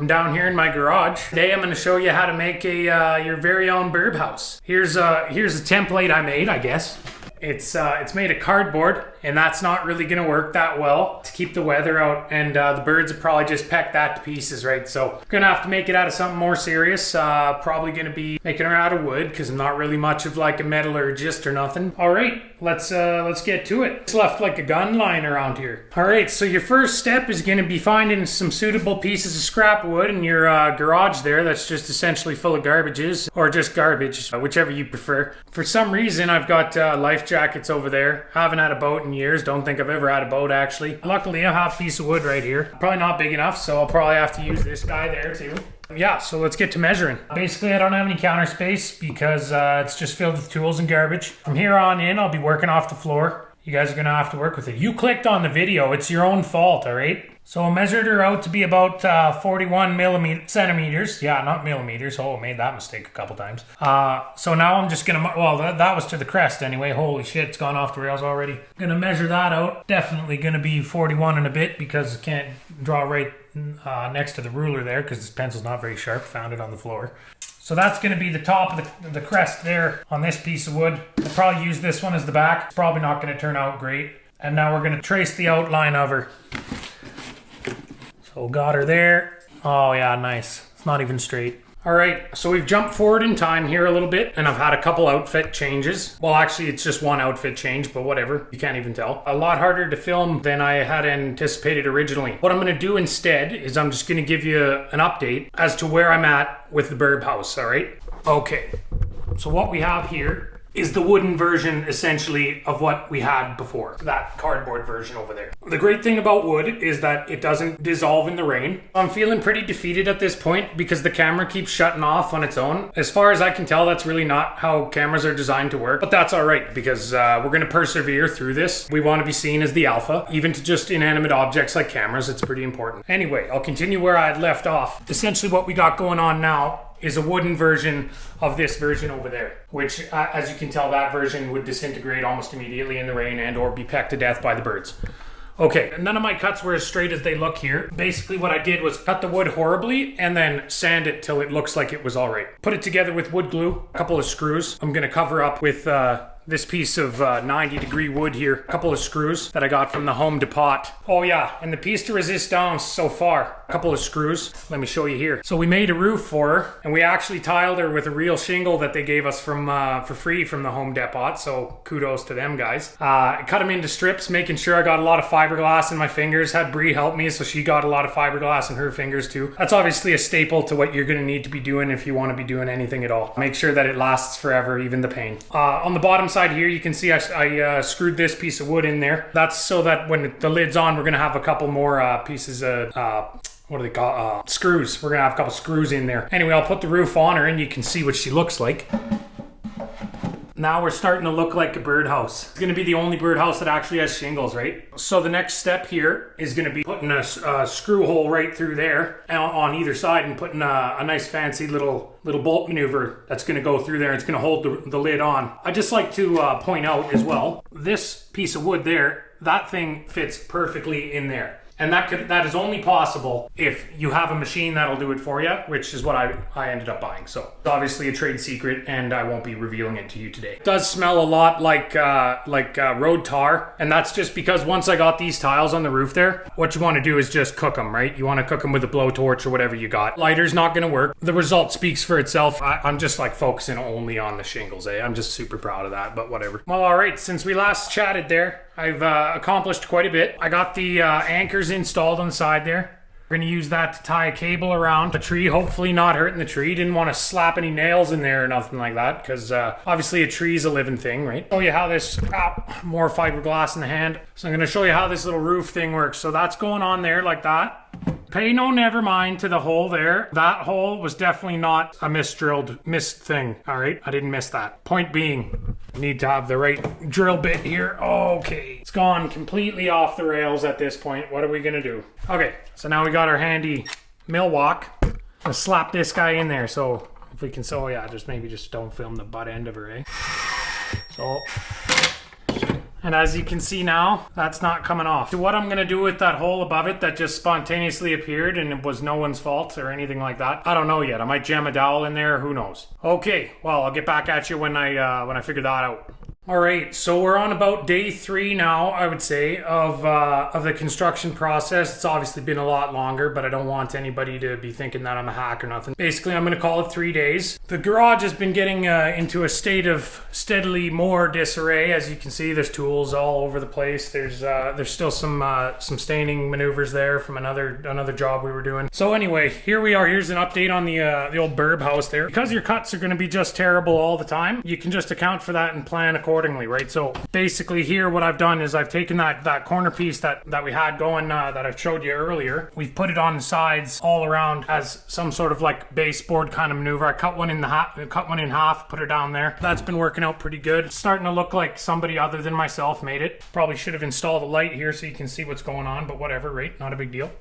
I'm down here in my garage. Today I'm going to show you how to make a your very own birb house. Here's a template I made, I guess. It's made of cardboard, and that's not really going to work that well to keep the weather out, and the birds would probably just peck that to pieces, right? So I'm going to have to make it out of something more serious. Probably going to be making it out of wood, because I'm not really much of like a metallurgist or nothing. All right, let's get to it. It's left like a gun lying around here. All right, so your first step is going to be finding some suitable pieces of scrap wood in your garage there that's just essentially full of garbages, or just garbage, whichever you prefer. For some reason, I've got life jackets over there. I haven't had a boat in years. Don't think I've ever had a boat, actually. Luckily, I have a piece of wood right here. Probably not big enough, so I'll probably have to use this guy there too. Yeah, so let's get to measuring. Basically, I don't have any counter space because it's just filled with tools and garbage. From here on in, I'll be working off the floor. You guys are going to have to work with it. You clicked on the video. It's your own fault, all right? So I measured her out to be about 41 centimeters. Yeah, not millimeters. Oh, I made that mistake a couple times. So now I'm just going to, well, that was to the crest anyway. Holy shit, it's gone off the rails already. Going to measure that out. Definitely going to be 41 and a bit because I can't draw right next to the ruler there because this pencil's not very sharp. Found it on the floor. So that's going to be the top of the crest there on this piece of wood. I'll probably use this one as the back. It's probably not going to turn out great. And now we're going to trace the outline of her. So got her there. Oh yeah, nice. It's not even straight. All right, so we've jumped forward in time here a little bit, and I've had a couple outfit changes. Well, actually, it's just one outfit change, but whatever. You can't even tell. A lot harder to film than I had anticipated originally. What I'm going to do instead is I'm just going to give you an update as to where I'm at with the birb house, all right? Okay, so what we have here is the wooden version, essentially, of what we had before. That cardboard version over there. The great thing about wood is that it doesn't dissolve in the rain. I'm feeling pretty defeated at this point because the camera keeps shutting off on its own. As far as I can tell, that's really not how cameras are designed to work. But that's all right because we're going to persevere through this. We want to be seen as the alpha. Even to just inanimate objects like cameras, it's pretty important. Anyway, I'll continue where I had left off. Essentially what we got going on now is a wooden version of this version over there, which as you can tell, that version would disintegrate almost immediately in the rain and or be pecked to death by the birds. Okay, none of my cuts were as straight as they look here. Basically what I did was cut the wood horribly and then sand it till it looks like it was all right. Put it together with wood glue, a couple of screws. I'm gonna cover up with this piece of 90-degree wood here. A couple of screws that I got from the Home Depot. Oh yeah, and the piece de resistance so far. A couple of screws. Let me show you here. So we made a roof for her, and we actually tiled her with a real shingle that they gave us from for free from the Home Depot. So kudos to them guys. I cut them into strips, making sure I got a lot of fiberglass in my fingers. Had Bree help me, so she got a lot of fiberglass in her fingers too. That's obviously a staple to what you're gonna need to be doing if you want to be doing anything at all. Make sure that it lasts forever, even the pain. On the bottom side here, you can see I screwed this piece of wood in there. That's so that when the lid's on, we're gonna have a couple more pieces of what do they call screws. We're gonna have a couple screws in there. Anyway, I'll put the roof on her and you can see what she looks like. Now we're starting to look like a birdhouse. It's gonna be the only birdhouse that actually has shingles, right? So the next step here is gonna be putting a screw hole right through there on either side and putting a nice fancy little bolt maneuver that's gonna go through there. It's gonna hold the lid on. I just like to point out as well, this piece of wood there, that thing fits perfectly in there. And that is only possible if you have a machine that'll do it for you, which is what I ended up buying. So it's obviously a trade secret, and I won't be revealing it to you today. It does smell a lot like road tar, and that's just because once I got these tiles on the roof there, what you want to do is just cook them, right? You want to cook them with a blowtorch or whatever you got. Lighter's not going to work. The result speaks for itself. I'm just like focusing only on the shingles, eh? I'm just super proud of that, but whatever. Well, all right, since we last chatted there, I've accomplished quite a bit. I got the anchors installed on the side there. We're going to use that to tie a cable around the tree, hopefully not hurting the tree. Didn't want to slap any nails in there or nothing like that because obviously a tree's a living thing, right? Show you how this, more fiberglass in the hand. So I'm going to show you how this little roof thing works. So that's going on there like that. Pay no never mind to the hole there. That hole was definitely not a missed thing, all right? I didn't miss that. Point being, need to have the right drill bit here. Okay, it's gone completely off the rails at this point. What are we gonna do? Okay, so now we got our handy mill walk. Let's slap this guy in there. So if we can, yeah, just maybe just don't film the butt end of her, eh? So And as you can see now, that's not coming off. So what I'm gonna do with that hole above it that just spontaneously appeared and it was no one's fault or anything like that, I don't know yet. I might jam a dowel in there, who knows. Okay, well, I'll get back at you when I figure that out. All right, so we're on about day 3 now, I would say, of the construction process. It's obviously been a lot longer, but I don't want anybody to be thinking that I'm a hack or nothing. Basically, I'm going to call it 3 days. The garage has been getting into a state of steadily more disarray. As you can see, there's tools all over the place. There's still some staining maneuvers there from another job we were doing. So anyway, here we are. Here's an update on the old Birb house there. Because your cuts are going to be just terrible all the time, you can just account for that and plan accordingly, right? So basically here what I've done is I've taken that corner piece that we had going that I showed you earlier. We've put it on the sides all around as some sort of like baseboard kind of maneuver. I cut one in half, put it down there. That's been working out pretty good. It's starting to look like somebody other than myself made it. Probably should have installed a light here so you can see what's going on, but whatever, right? Not a big deal.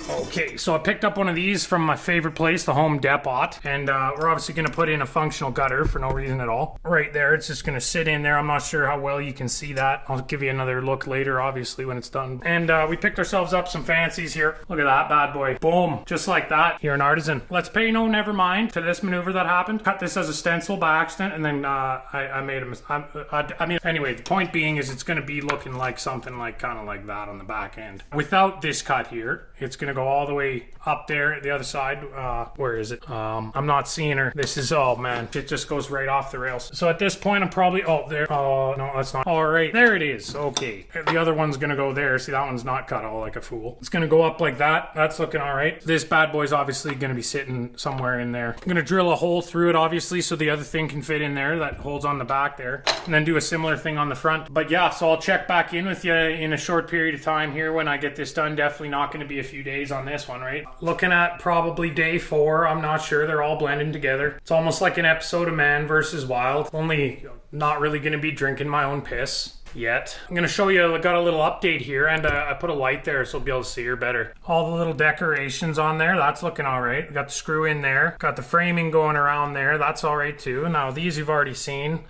Okay, so I picked up one of these from my favorite place, the Hoon Devin Ott, and we're obviously going to put in a functional gutter for no reason at all. Right there, it's just going to sit in there. I'm not sure how well you can see that. I'll give you another look later, obviously, when it's done. And we picked ourselves up some fancies here. Look at that bad boy. Boom, just like that. You're an artisan. Let's pay no never mind to this maneuver that happened. Cut this as a stencil by accident, and then I made a mistake. I mean, anyway, the point being is it's going to be looking like something like kind of like that on the back end. Without this cut here, it's going to go all the way up there at the other side. Where is it? I'm not seeing her. This is, oh man, it just goes right off the rails. So at this point I'm probably, oh there, oh no, that's not, all right, there it is. Okay, the other one's gonna go there. See, that one's not cut all like a fool. It's gonna go up like that. That's looking all right. This bad boy's obviously gonna be sitting somewhere in there. I'm gonna drill a hole through it, obviously, so the other thing can fit in there that holds on the back there, and then do a similar thing on the front. But yeah, so I'll check back in with you in a short period of time here when I get this done. Definitely not gonna be a few days on this one, right? Looking at probably day 4. I'm not sure. They're all blending together. It's almost like an episode of Man vs. Wild, only not really going to be drinking my own piss yet. I'm going to show you, I got a little update here, and I put a light there so I'll be able to see her better. All the little decorations on there, that's looking all right. We got the screw in there. Got the framing going around there. That's all right too. Now these you've already seen.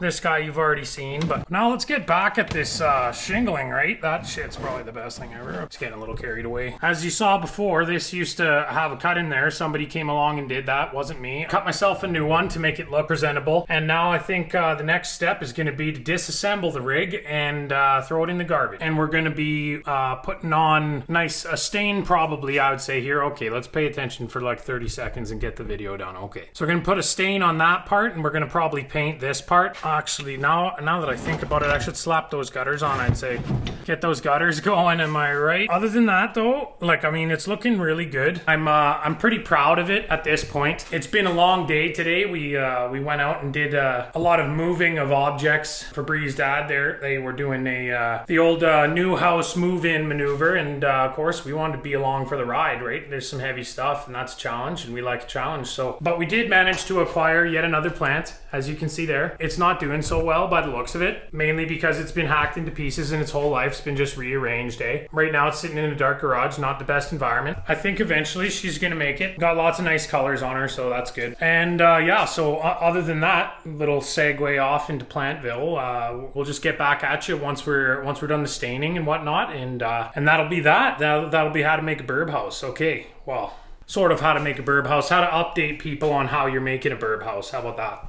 This guy you've already seen, but now let's get back at this shingling, right? That shit's probably the best thing ever. It's getting a little carried away. As you saw before, this used to have a cut in there. Somebody came along and did that. Wasn't me. Cut myself a new one to make it look presentable. And now I think the next step is going to be to disassemble the rig and throw it in the garbage. And we're going to be putting on a stain probably, I would say here. Okay, let's pay attention for like 30 seconds and get the video done. Okay. So we're going to put a stain on that part, and we're going to probably paint this part. Actually, now that I think about it, I should slap those gutters on, I'd say. Get those gutters going, am I right? Other than that, though, like, I mean, it's looking really good. I'm pretty proud of it at this point. It's been a long day today. We went out and did a lot of moving of objects for Bree's dad there. They were doing the old new house move-in maneuver, and of course, we wanted to be along for the ride, right? There's some heavy stuff, and that's a challenge, and we like a challenge. So, but we did manage to acquire yet another plant, as you can see there. It's not doing so well by the looks of it, mainly because it's been hacked into pieces and its whole life's been just rearranged, eh? Right now it's sitting in a dark garage, not the best environment. I think eventually she's gonna make it. Got lots of nice colors on her, so that's good. And yeah, so other than that little segue off into Plantville, we'll just get back at you once we're done the staining and whatnot, and that'll be that. That'll be how to make a Birb house. Okay, well, sort of how to make a Birb house, how to update people on how you're making a Birb house. How about that?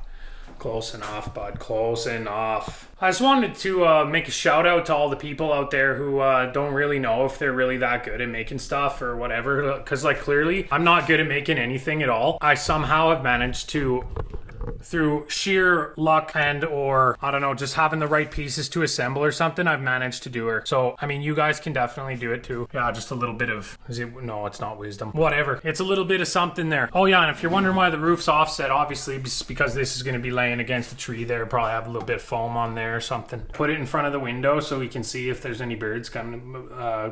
Close enough, bud. Close enough. I just wanted to make a shout out to all the people out there who don't really know if they're really that good at making stuff or whatever. Because, like, clearly, I'm not good at making anything at all. I somehow have managed to, through sheer luck and or I don't know, just having the right pieces to assemble or something, I've managed to do her. So I mean, you guys can definitely do it too. Yeah, just a little bit of, no, it's not wisdom, whatever, it's a little bit of something there. Oh yeah, and if you're wondering why the roof's offset, obviously it's because this is going to be laying against the tree there. Probably have a little bit of foam on there or something. Put it in front of the window so we can see if there's any birds coming or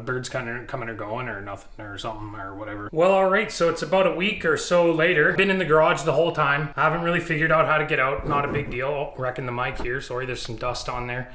going or nothing or something or whatever. Well, all right, so it's about a week or so later. Been in the garage the whole time. Haven't really figured out how to get out. Not a big deal. Oh, wrecking the mic here. Sorry, there's some dust on there.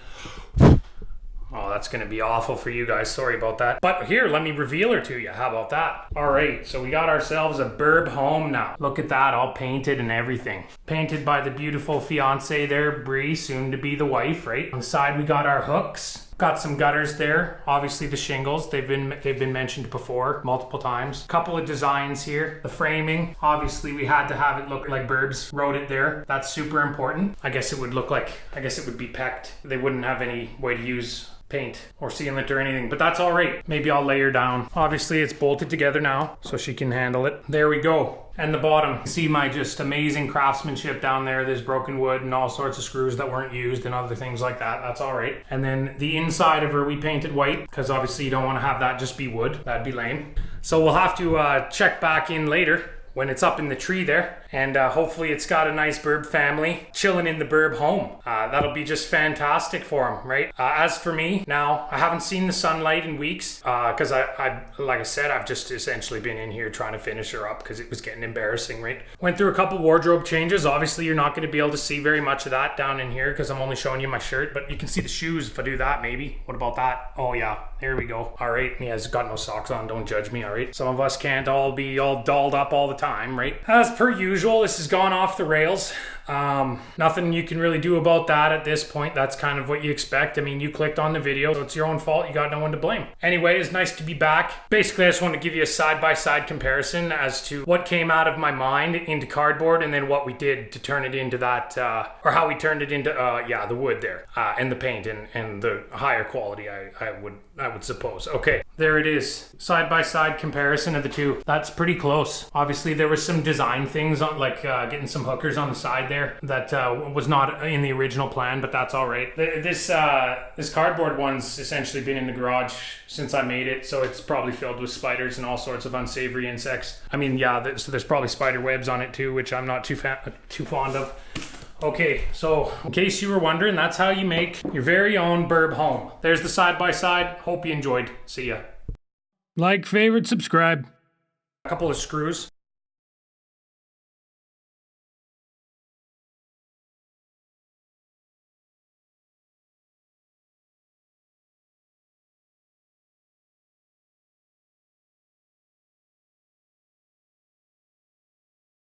Oh, that's gonna be awful for you guys. Sorry about that. But here, let me reveal her to you. How about that? All right, so we got ourselves a Birb Hoem now. Look at that, all painted and everything. Painted by the beautiful fiance there, Bree, soon to be the wife, right? On the side, we got our hooks. Got some gutters there. Obviously the shingles, they've been mentioned before multiple times. Couple of designs here. The framing, obviously we had to have it look like Birbs wrote it there. That's super important. I guess it would be pecked. They wouldn't have any way to use paint or sealant or anything, but that's all right. Maybe I'll lay her down. Obviously it's bolted together now so she can handle it. There we go. And the bottom, see my just amazing craftsmanship down there. There's broken wood and all sorts of screws that weren't used and other things like that. That's all right. And then the inside of her we painted white because obviously you don't want to have that just be wood. That'd be lame. So we'll have to check back in later when it's up in the tree there, and hopefully it's got a nice Birb family chilling in the Birb home. That'll be just fantastic for them, right? As for me, now I haven't seen the sunlight in weeks because like I said, I've just essentially been in here trying to finish her up because it was getting embarrassing, right? Went through a couple wardrobe changes. Obviously, you're not going to be able to see very much of that down in here because I'm only showing you my shirt, but you can see the shoes if I do that, maybe. What about that? Oh yeah, there we go. All right, he has got no socks on. Don't judge me, all right? Some of us can't all be all dolled up all the time, right? As per usual, this has gone off the rails. Nothing you can really do about that at this point. That's kind of what you expect. I mean, you clicked on the video, so it's your own fault. You got no one to blame. Anyway, it's nice to be back. Basically, I just want to give you a side-by-side comparison as to what came out of my mind into cardboard and then what we did to turn it into that, or how we turned it into, the wood there, and the paint and the higher quality, I would suppose. Okay, there it is. Side-by-side comparison of the two. That's pretty close. Obviously, there was some design things on, like getting some hookers on the side there that was not in the original plan, but that's all right. This cardboard one's essentially been in the garage since I made it, so it's probably filled with spiders and all sorts of unsavory insects. I mean, yeah, so there's probably spider webs on it too, which I'm not too fond of. Okay, so in case you were wondering, that's how you make your very own Birb Hoem. There's the side-by-side. Hope you enjoyed. See ya. Like, favorite, subscribe. A couple of screws.